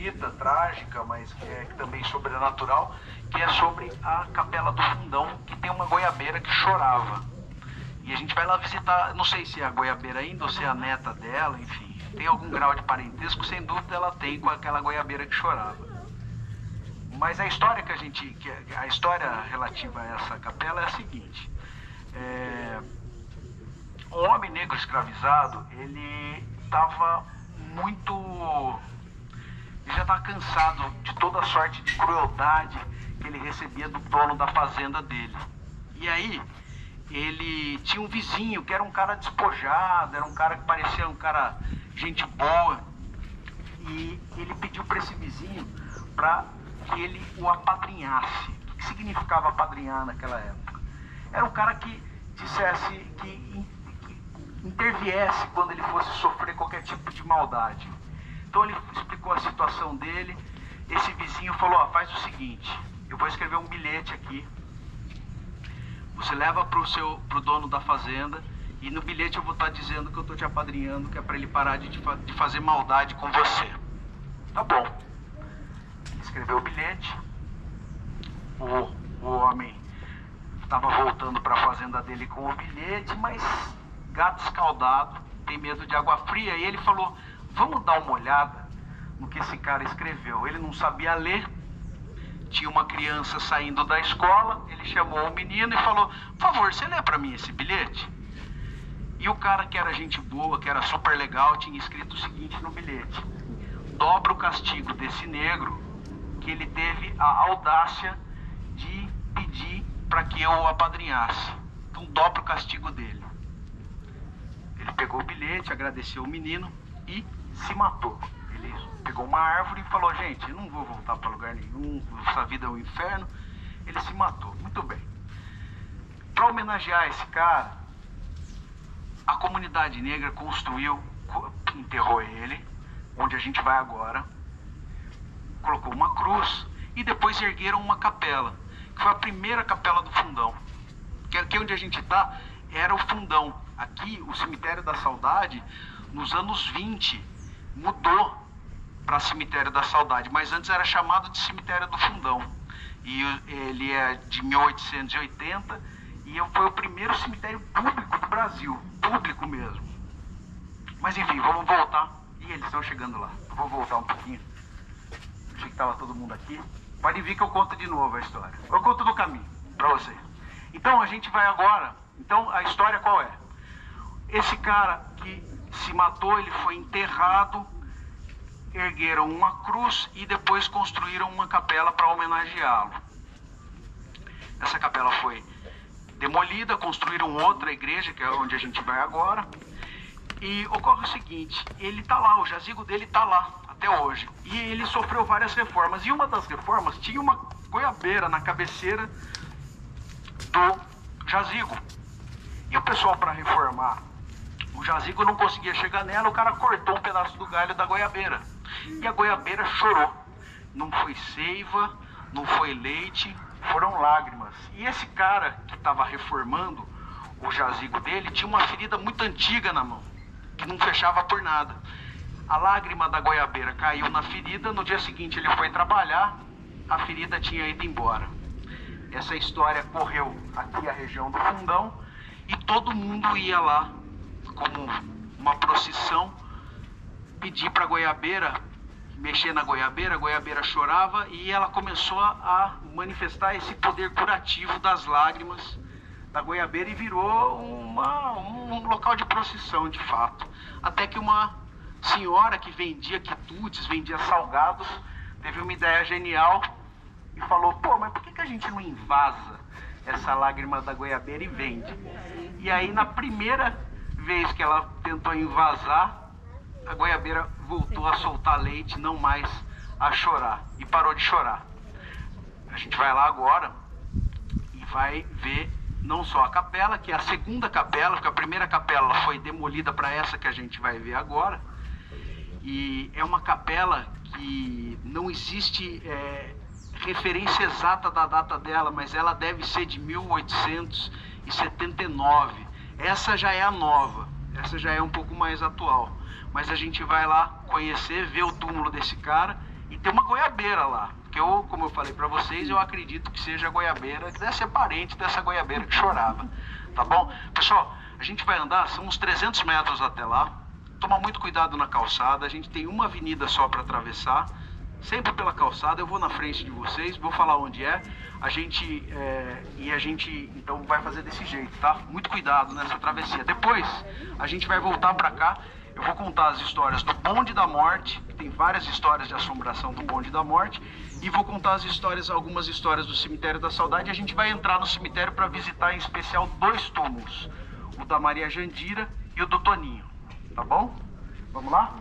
bonita, trágica, mas que é também sobrenatural, que é sobre a Capela do Fundão, que tem uma goiabeira que chorava. E a gente vai lá visitar, não sei se é a goiabeira ainda ou se é a neta dela, enfim, tem algum grau de parentesco, sem dúvida ela tem com aquela goiabeira que chorava. Mas a história a história relativa a essa capela é a seguinte: um homem negro escravizado, ele estava ele já estava cansado de toda a sorte de crueldade que ele recebia do dono da fazenda dele. E aí ele tinha um vizinho que era um cara despojado, era um cara que parecia um cara gente boa, e ele pediu para esse vizinho para que ele o apadrinhasse. O que significava apadrinhar naquela época? Era um cara que dissesse, que interviesse quando ele fosse sofrer qualquer tipo de maldade. Então ele explicou a situação dele. Esse vizinho falou: faz o seguinte, eu vou escrever um bilhete aqui, você leva pro dono da fazenda, e no bilhete eu vou estar dizendo que eu estou te apadrinhando, que é para ele parar de fazer maldade com você. Tá bom. Ele escreveu o bilhete. O homem estava voltando para a fazenda dele com o bilhete, mas gato escaldado, tem medo de água fria, e ele falou: vamos dar uma olhada no que esse cara escreveu. Ele não sabia ler, tinha uma criança saindo da escola, ele chamou o menino e falou: por favor, você lê para mim esse bilhete? E o cara, que era gente boa, que era super legal, tinha escrito o seguinte no bilhete: dobra o castigo desse negro, que ele teve a audácia de pedir para que eu o apadrinhasse. Então dobra o castigo dele. Ele pegou o bilhete, agradeceu o menino e se matou. Ele pegou uma árvore e falou: gente, eu não vou voltar para lugar nenhum, essa vida é um inferno. Ele se matou. Muito bem. Para homenagear esse cara, a comunidade negra enterrou ele, onde a gente vai agora, colocou uma cruz e depois ergueram uma capela, que foi a primeira capela do Fundão. Que aqui onde a gente está era o Fundão. Aqui, o Cemitério da Saudade, nos anos 20, mudou para Cemitério da Saudade, mas antes era chamado de Cemitério do Fundão. E ele é de 1880 e foi o primeiro cemitério público do Brasil, público mesmo. Mas enfim, vamos voltar. E eles estão chegando lá. Eu vou voltar um pouquinho. Achei que estava todo mundo aqui. Pode vir que eu conto de novo a história. Eu conto do caminho para vocês. Então a gente vai agora. Então a história qual é? Esse cara que se matou, ele foi enterrado, ergueram uma cruz e depois construíram uma capela para homenageá-lo. Essa capela foi demolida, construíram outra igreja, que é onde a gente vai agora. E ocorre o seguinte: ele está lá, o jazigo dele está lá até hoje. E ele sofreu várias reformas. E uma das reformas tinha uma goiabeira na cabeceira do jazigo. E o pessoal, para reformar o jazigo, não conseguia chegar nela, o cara cortou um pedaço do galho da goiabeira. E a goiabeira chorou. Não foi seiva, não foi leite, foram lágrimas. E esse cara que estava reformando o jazigo dele tinha uma ferida muito antiga na mão, que não fechava por nada. A lágrima da goiabeira caiu na ferida, no dia seguinte ele foi trabalhar, a ferida tinha ido embora. Essa história correu aqui a região do Fundão e todo mundo ia lá como uma procissão pedir para a goiabeira, mexer na goiabeira, a goiabeira chorava e ela começou a manifestar esse poder curativo das lágrimas da goiabeira e virou um local de procissão de fato. Até que uma senhora que vendia quitutes, vendia salgados, teve uma ideia genial e falou: pô, mas por que a gente não invasa essa lágrima da goiabeira e vende? E aí na primeira vez que ela tentou invasar, a goiabeira voltou a soltar leite, não mais a chorar, e parou de chorar. A gente vai lá agora e vai ver não só a capela, que é a segunda capela, porque a primeira capela foi demolida para essa que a gente vai ver agora. E é uma capela que não existe referência exata da data dela, mas ela deve ser de 1879. Essa já é a nova, essa já é um pouco mais atual. Mas a gente vai lá conhecer, ver o túmulo desse cara E tem uma goiabeira lá, que eu, como eu falei para vocês, eu acredito que seja a goiabeira, que deve ser parente dessa goiabeira que chorava, tá bom? Pessoal, a gente vai andar, são uns 300 metros até lá, toma muito cuidado na calçada, a gente tem uma avenida só para atravessar, sempre pela calçada, eu vou na frente de vocês, vou falar onde é, a gente então vai fazer desse jeito, tá? Muito cuidado nessa travessia. Depois a gente vai voltar para cá, eu vou contar as histórias do Bonde da Morte, tem várias histórias de assombração do Bonde da Morte, e vou contar as histórias, algumas histórias do Cemitério da Saudade, e a gente vai entrar no cemitério para visitar em especial 2 túmulos, o da Maria Jandira e o do Toninho, tá bom? Vamos lá?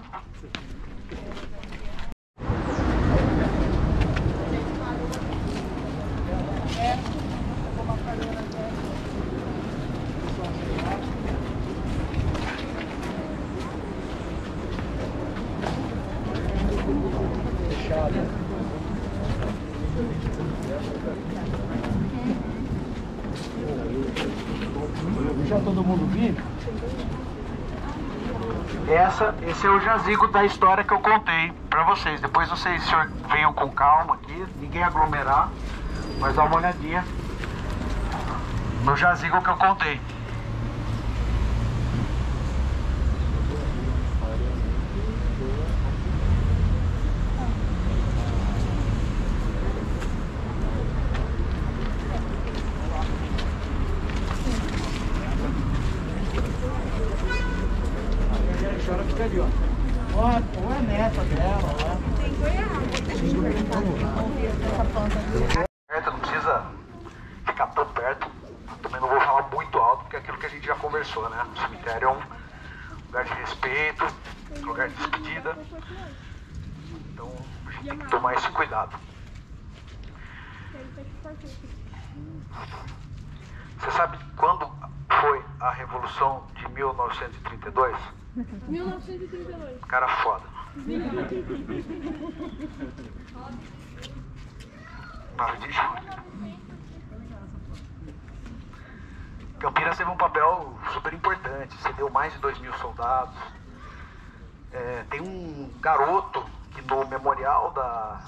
Já todo mundo vindo? Esse é o jazigo da história que eu contei pra vocês. Depois vocês venham com calma aqui, ninguém aglomerar, mas dá uma olhadinha no jazigo que eu contei. Ali, ó. Ou é neta dela, ó. Tem goiaba. Não precisa ficar tão perto. Também não vou falar muito alto, porque é aquilo que a gente já conversou, né? O cemitério é um lugar de respeito, um lugar de despedida. Então a gente tem que tomar esse cuidado. Você sabe quando foi a Revolução de 1932? 1932. Cara foda. Campinas teve um papel super importante, cedeu mais de 2.000 soldados. Tem um garoto que no memorial da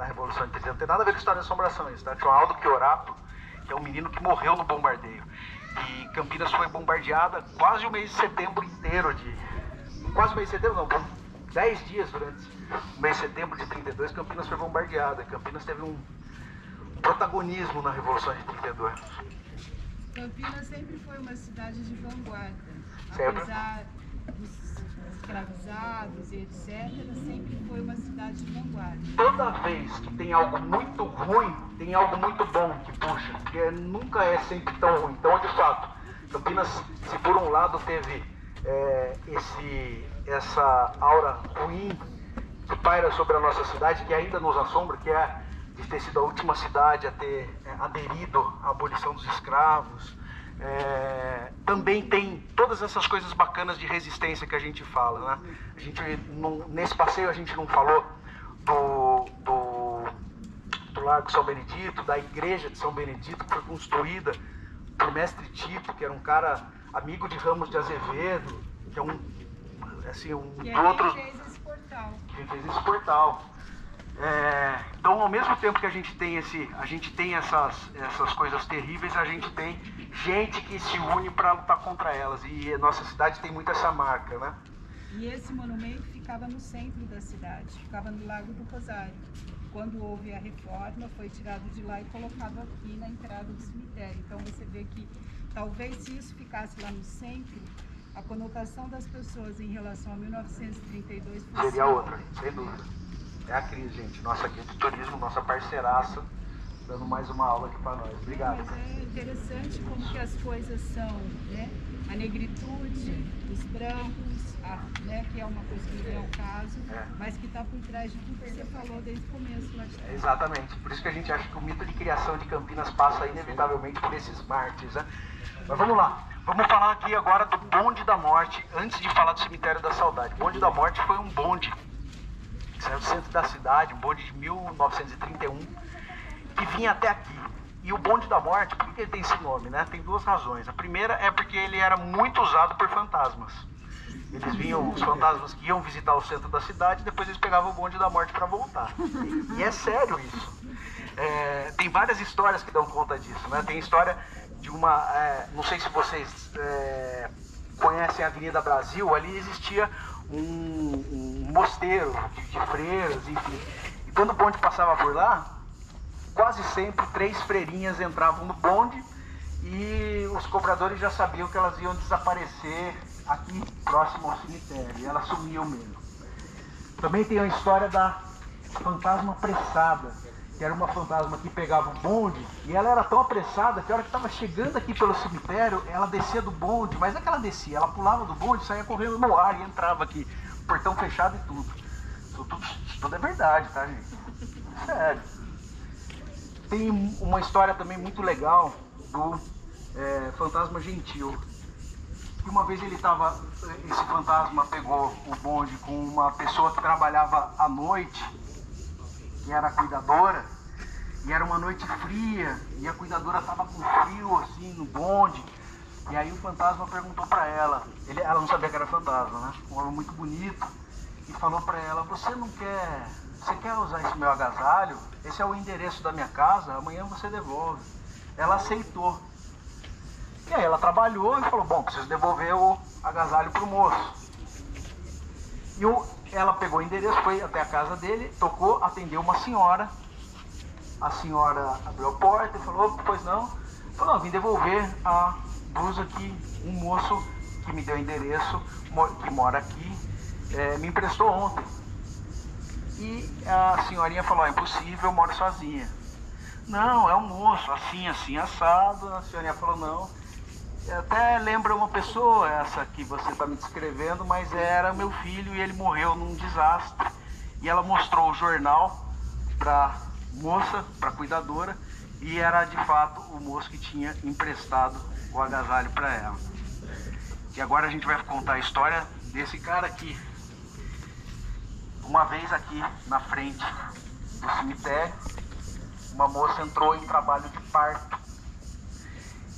Revolução de 32, não tem nada a ver com história de assombrações, tá? Tinha o Aldo Chiorato, que é um menino que morreu no bombardeio. E Campinas foi bombardeada quase o mês de setembro inteiro quase o mês de setembro não, 10 dias durante o mês de setembro de 32, Campinas foi bombardeada. Campinas teve um protagonismo na Revolução de 32. Campinas sempre foi uma cidade de vanguarda. Sempre. Apesar dos escravizados e etc., sempre foi uma cidade de vanguarda. Toda vez que tem algo muito ruim, tem algo muito bom que puxa, porque nunca é sempre tão ruim. Então, de fato, Campinas, se por um lado teve essa aura ruim que paira sobre a nossa cidade, que ainda nos assombra, que é de ter sido a última cidade a ter aderido à abolição dos escravos, também tem todas essas coisas bacanas de resistência que a gente fala, né? Nesse passeio a gente não falou do Largo São Benedito, da igreja de São Benedito, que foi construída por Mestre Tito, que era um cara amigo de Ramos de Azevedo, que é um outro que fez esse portal. Quem fez esse portal. Então, ao mesmo tempo que a gente tem essas coisas terríveis, a gente tem gente que se une para lutar contra elas. E a nossa cidade tem muito essa marca, né? E esse monumento ficava no centro da cidade, ficava no Largo do Rosário. Quando houve a reforma, foi tirado de lá e colocado aqui na entrada do cemitério. Então você vê que talvez se isso ficasse lá no centro, a conotação das pessoas em relação a 1932 fosse seria outra, sem dúvida. É a Cris, gente, nossa guia de turismo, nossa parceiraça, dando mais uma aula aqui para nós. Obrigado. Mas é interessante como que as coisas são, né? A negritude, os brancos, né? Que é uma coisa que não é o caso, mas que está por trás de tudo que você falou desde o começo lá de trás. Exatamente, por isso que a gente acha que o mito de criação de Campinas passa inevitavelmente por esses mártires, né? Mas vamos lá, vamos falar aqui agora do Bonde da Morte, antes de falar do Cemitério da Saudade. O Bonde da Morte foi um bonde que saiu do centro da cidade, um bonde de 1931, que vinha até aqui. E o Bonde da Morte, por que ele tem esse nome, né? Tem duas razões. A primeira é porque ele era muito usado por fantasmas. Eles vinham, os fantasmas que iam visitar o centro da cidade, depois eles pegavam o bonde da morte para voltar. E é sério isso. Tem várias histórias que dão conta disso, né? Tem história de uma... não sei se vocês conhecem a Avenida Brasil, ali existia um mosteiro de freiras, enfim. E quando o bonde passava por lá, quase sempre 3 freirinhas entravam no bonde e os cobradores já sabiam que elas iam desaparecer aqui próximo ao cemitério, e elas sumiam mesmo. Também tem a história da fantasma apressada, que era uma fantasma que pegava o bonde e ela era tão apressada que a hora que estava chegando aqui pelo cemitério, ela descia do bonde, mas não é que ela descia, ela pulava do bonde, saía correndo no ar e entrava aqui, portão fechado e tudo. Isso tudo é verdade, tá, gente? Sério. Tem uma história também muito legal do fantasma gentil. Que uma vez esse fantasma pegou o bonde com uma pessoa que trabalhava à noite, que era a cuidadora, e era uma noite fria, e a cuidadora estava com frio assim no bonde, e aí o fantasma perguntou para ela, ela não sabia que era fantasma, né? Um homem muito bonito, e falou para ela: você quer usar esse meu agasalho? Esse é o endereço da minha casa, amanhã você devolve. Ela aceitou. E aí ela trabalhou e falou: bom, preciso devolver o agasalho para o moço. E ela pegou o endereço, foi até a casa dele, tocou, atendeu uma senhora. A senhora abriu a porta e falou: pois não? Falou: não, vim devolver a blusa que um moço que me deu o endereço, que mora aqui, me emprestou ontem. E a senhorinha falou: é impossível, eu moro sozinha. Não, é um moço, assim, assado. A senhorinha falou: não, até lembra uma pessoa essa que você está me descrevendo, mas era meu filho e ele morreu num desastre. E ela mostrou o jornal para moça, para cuidadora, e era de fato o moço que tinha emprestado o agasalho para ela. E agora a gente vai contar a história desse cara aqui. Uma vez aqui na frente do cemitério, uma moça entrou em trabalho de parto.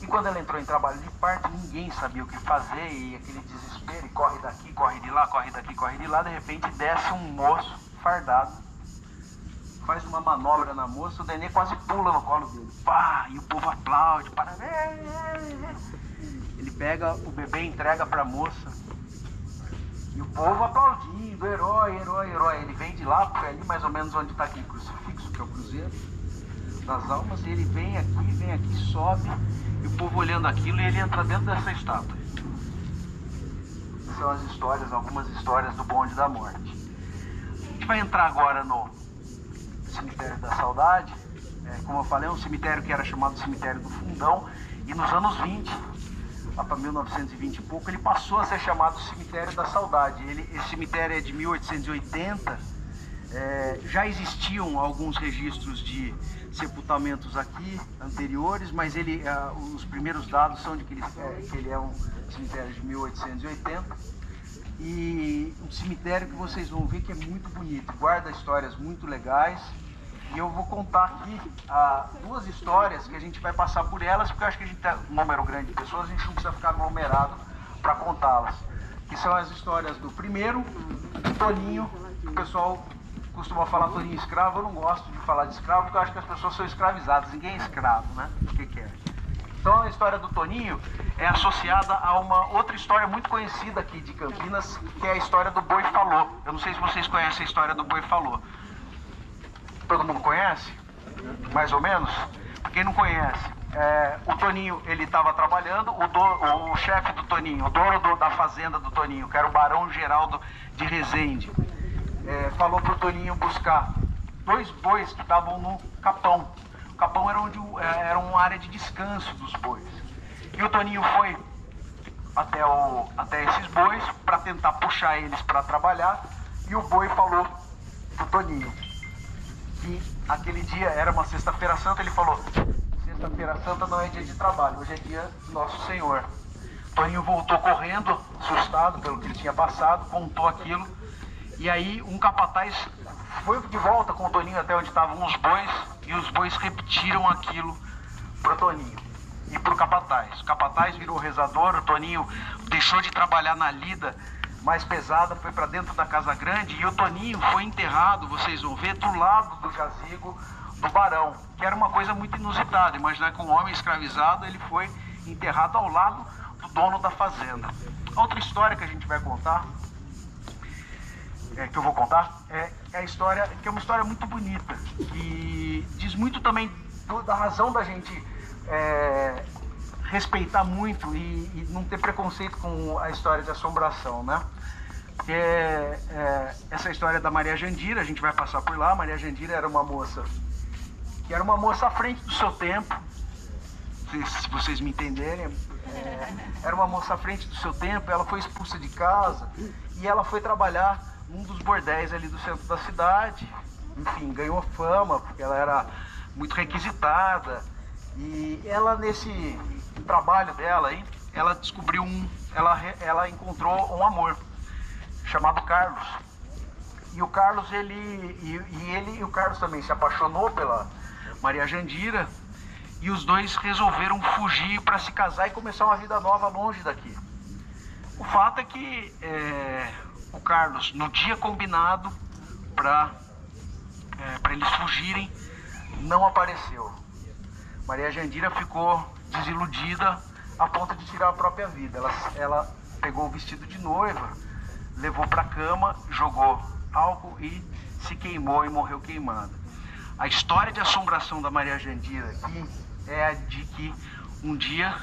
E quando ela entrou em trabalho de parto, ninguém sabia o que fazer, e aquele desespero, e corre daqui, corre de lá, corre daqui, corre de lá. De repente desce um moço fardado, faz uma manobra na moça, o nenê quase pula no colo dele. Pá! E o povo aplaude, parabéns! Ele pega o bebê e entrega para a moça. E o povo aplaudindo, herói, herói, herói. Ele vem de lá, porque ali mais ou menos onde está aqui o crucifixo, que é o cruzeiro das almas, e ele vem aqui, sobe, e o povo olhando aquilo, e ele entra dentro dessa estátua. São as histórias, algumas histórias do bonde da morte. A gente vai entrar agora no cemitério da Saudade. Como eu falei, é um cemitério que era chamado Cemitério do Fundão, e nos anos 20, lá para 1920 e pouco, ele passou a ser chamado Cemitério da Saudade. Esse cemitério é de 1880, já existiam alguns registros de sepultamentos aqui anteriores, mas os primeiros dados são de que ele é um cemitério de 1880, e um cemitério que vocês vão ver que é muito bonito, guarda histórias muito legais. E eu vou contar aqui 2 histórias que a gente vai passar por elas, porque eu acho que a gente tem um número grande de pessoas, a gente não precisa ficar aglomerado para contá-las. Que são as histórias do primeiro, Toninho. O pessoal costuma falar Toninho escravo. Eu não gosto de falar de escravo, porque eu acho que as pessoas são escravizadas, ninguém é escravo, né? O que é? Então a história do Toninho é associada a uma outra história muito conhecida aqui de Campinas, que é a história do Boi Falou. Eu não sei se vocês conhecem a história do Boi Falou. Todo mundo conhece? Mais ou menos? Para quem não conhece, o Toninho, ele estava trabalhando, o chefe do Toninho, o dono da fazenda do Toninho, que era o Barão Geraldo de Resende, falou para o Toninho buscar 2 bois que estavam no capão. O capão era uma área de descanso dos bois. E o Toninho foi até esses bois para tentar puxar eles para trabalhar, e o boi falou para o Toninho que aquele dia era uma sexta-feira santa. Ele falou: sexta-feira santa não é dia de trabalho, hoje é dia do Nosso Senhor. Toninho voltou correndo, assustado pelo que ele tinha passado, contou aquilo, e aí um capataz foi de volta com o Toninho até onde estavam os bois, e os bois repetiram aquilo pro Toninho e pro capataz. O capataz virou rezador, o Toninho deixou de trabalhar na lida mais pesada foi para dentro da Casa Grande e o Toninho foi enterrado, vocês vão ver, do lado do jazigo do barão, que era uma coisa muito inusitada. Imaginar que um homem escravizado, ele foi enterrado ao lado do dono da fazenda. Outra história que a gente vai contar, que eu vou contar, é a história, que é uma história muito bonita, que diz muito também da razão da gente respeitar muito e não ter preconceito com a história de assombração, né? Essa história da Maria Jandira, a gente vai passar por lá. Maria Jandira era uma moça que era uma moça à frente do seu tempo, se vocês me entenderem. Era uma moça à frente do seu tempo. Ela foi expulsa de casa e ela foi trabalhar num dos bordéis ali do centro da cidade. Enfim, ganhou fama porque ela era muito requisitada. E ela, nesse trabalho dela aí, ela descobriu ela encontrou um amor chamado Carlos. E o Carlos, o Carlos também se apaixonou pela Maria Jandira, e os dois resolveram fugir para se casar e começar uma vida nova longe daqui. O fato é que o Carlos, no dia combinado para eles fugirem, não apareceu. Maria Jandira ficou desiludida a ponto de tirar a própria vida. Ela pegou o vestido de noiva, levou para a cama, jogou álcool e se queimou e morreu queimada. A história de assombração da Maria Jandira aqui é a de que um dia,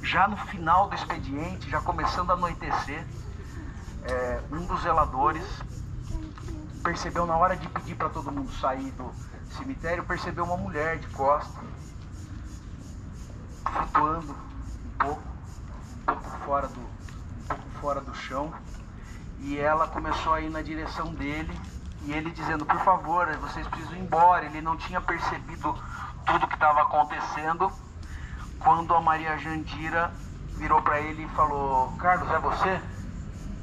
já no final do expediente, já começando a anoitecer, um dos zeladores percebeu, na hora de pedir para todo mundo sair do cemitério, percebeu uma mulher de costas, flutuando um pouco fora do chão, e ela começou a ir na direção dele, e ele dizendo: por favor, vocês precisam ir embora. Ele não tinha percebido tudo que estava acontecendo, quando a Maria Jandira virou para ele e falou: Carlos, é você?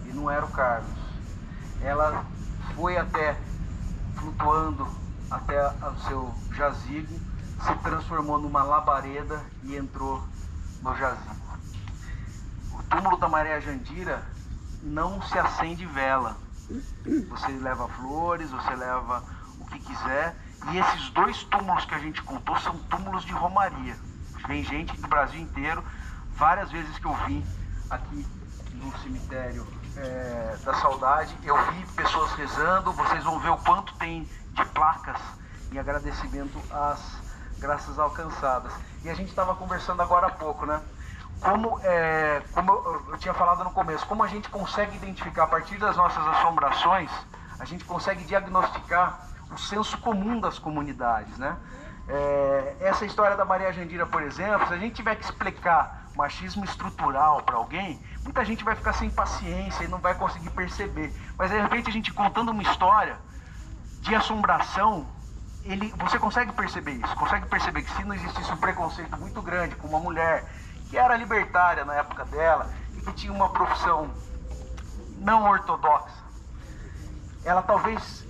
E não era o Carlos. Ela foi flutuando até o seu jazigo, se transformou numa labareda e entrou no jazigo. O túmulo da Maria Jandira não se acende vela. Você leva flores, você leva o que quiser. E esses dois túmulos que a gente contou são túmulos de romaria. Vem gente do Brasil inteiro. Várias vezes que eu vim aqui no cemitério da Saudade, eu vi pessoas rezando. Vocês vão ver o quanto tem de placas em agradecimento às graças alcançadas. E a gente estava conversando agora há pouco, né? Como eu tinha falado no começo, como a gente consegue identificar a partir das nossas assombrações, a gente consegue diagnosticar o senso comum das comunidades, né? Essa história da Maria Jandira, por exemplo, se a gente tiver que explicar machismo estrutural para alguém, muita gente vai ficar sem paciência e não vai conseguir perceber. Mas de repente a gente contando uma história de assombração, você consegue perceber isso, consegue perceber que se não existisse um preconceito muito grande com uma mulher que era libertária na época dela e que tinha uma profissão não ortodoxa, ela talvez,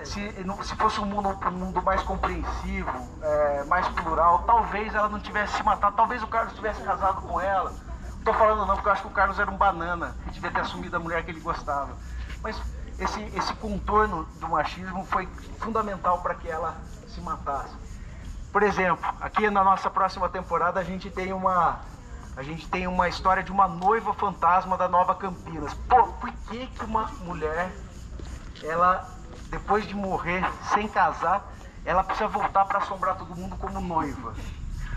se fosse um mundo mais compreensivo, mais plural, talvez ela não tivesse se matado, talvez o Carlos tivesse casado com ela. Não estou falando não, porque eu acho que o Carlos era um banana, que devia ter assumido a mulher que ele gostava. Mas esse contorno do machismo foi fundamental para que ela se matasse. Por exemplo, aqui na nossa próxima temporada a gente tem uma história de uma noiva fantasma da Nova Campinas. Pô, por que uma mulher, ela, depois de morrer sem casar, ela precisa voltar para assombrar todo mundo como noiva?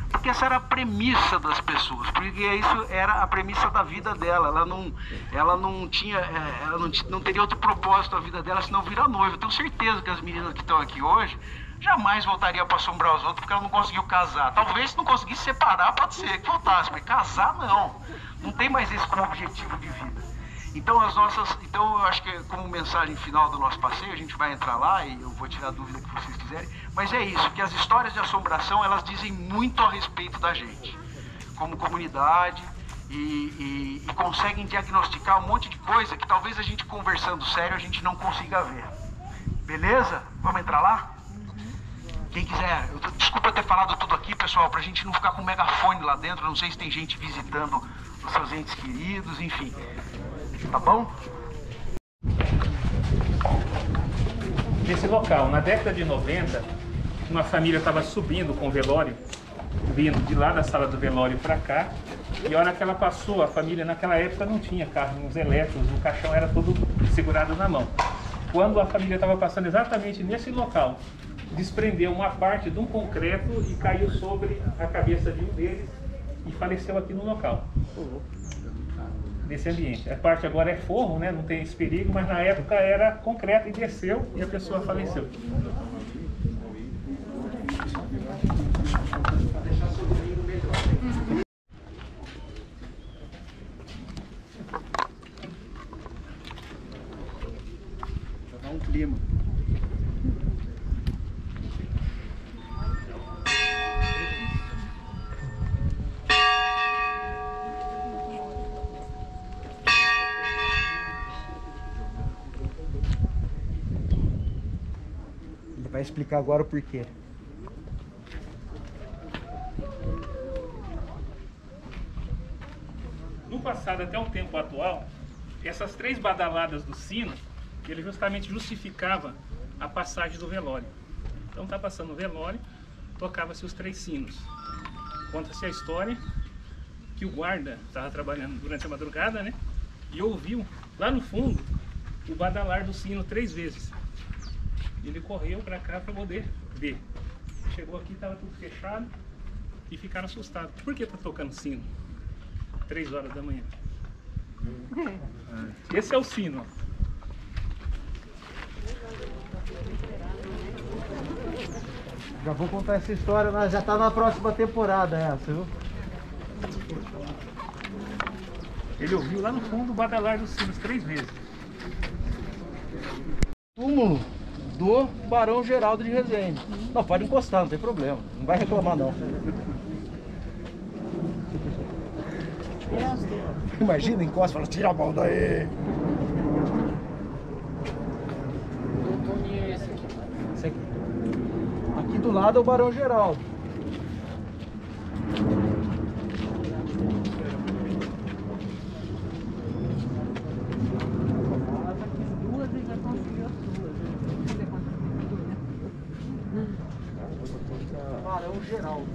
Porque essa era a premissa das pessoas, porque isso era a premissa da vida dela. Ela não teria outro propósito na vida dela senão virar noiva. Eu tenho certeza que as meninas que estão aqui hoje jamais voltariam para assombrar os outros porque ela não conseguiu casar. Talvez se não conseguisse separar, pode ser que voltasse, mas casar não. Não tem mais isso como objetivo de vida. Então eu acho que como mensagem final do nosso passeio, a gente vai entrar lá e eu vou tirar a dúvida que vocês quiserem, mas é isso, que as histórias de assombração, elas dizem muito a respeito da gente, como comunidade, e conseguem diagnosticar um monte de coisa que talvez a gente conversando sério a gente não consiga ver. Beleza? Vamos entrar lá? Quem quiser, desculpa ter falado tudo aqui, pessoal, pra gente não ficar com megafone lá dentro, não sei se tem gente visitando os seus entes queridos, enfim. tá bom? Nesse local, na década de 90, uma família estava subindo com o velório, vindo de lá da sala do velório para cá, e a hora que ela passou, a família naquela época não tinha carros elétricos, o caixão era todo segurado na mão. Quando a família estava passando exatamente nesse local, desprendeu uma parte de um concreto e caiu sobre a cabeça de um deles e faleceu aqui no local. Nesse ambiente. A parte agora é forro, né? Não tem esse perigo, mas na época era concreto e desceu e a pessoa faleceu. Pra dar um clima. Vai explicar agora o porquê. No passado até o tempo atual, essas 3 badaladas do sino, ele justamente justificava a passagem do velório. Então tá passando o velório, tocava-se os 3 sinos. Conta-se a história que o guarda estava trabalhando durante a madrugada, né? E ouviu lá no fundo o badalar do sino 3 vezes. Ele correu para cá para poder ver. Chegou aqui, estava tudo fechado e ficaram assustados. Por que tá tocando sino? 3 horas da manhã. Esse é o sino. Já vou contar essa história, já tá na próxima temporada essa, viu? Ele ouviu lá no fundo o badalar dos sinos 3 vezes. Túmulo do Barão Geraldo de Resende. Não, pode encostar, não tem problema. Não vai reclamar, não. Imagina, encosta e fala, tira a mão daí. Esse aqui. Aqui do lado é o Barão Geraldo. Barão Geraldo.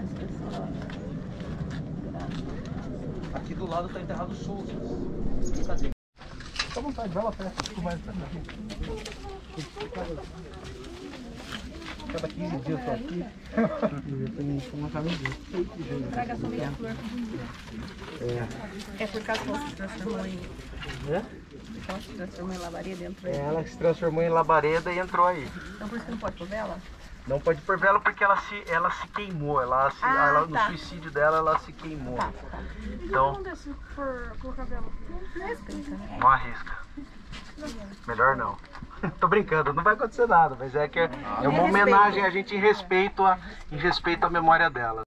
Aqui do lado está enterrado Souza. Cadê? Fica à vontade, vai lá perto. Tu vai pra aqui. Cada 15 dias só aqui. Uma camiseta. Traga somente a flor. É por causa que ela se transformou em... Ela se transformou em labareda e entrou aí. Ela se transformou em labareda e entrou aí. Então por isso que não pode pôr vela? Não pode pôr vela porque ela se queimou. No suicídio dela, ela se queimou. Tá. Então, Se for colocar vela? não arrisca. Melhor não. Tô brincando, não vai acontecer nada, mas é que é uma homenagem a gente em respeito à memória dela.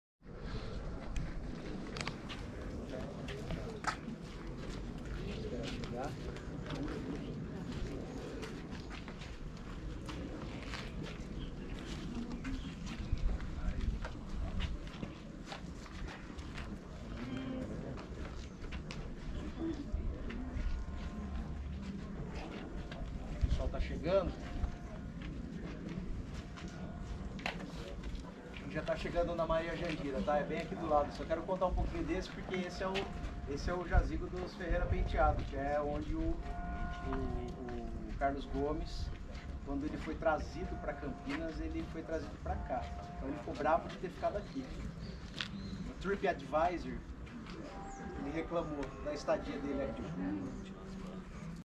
O sol tá chegando. Já tá chegando na Maria Jandira, tá? É bem aqui do lado. Só quero contar um pouquinho desse porque esse é o jazigo dos Ferreira Penteado, que é onde o Carlos Gomes, quando ele foi trazido para Campinas, ele foi trazido para cá. Então ele ficou bravo de ter ficado aqui. O TripAdvisor, ele reclamou da estadia dele aqui.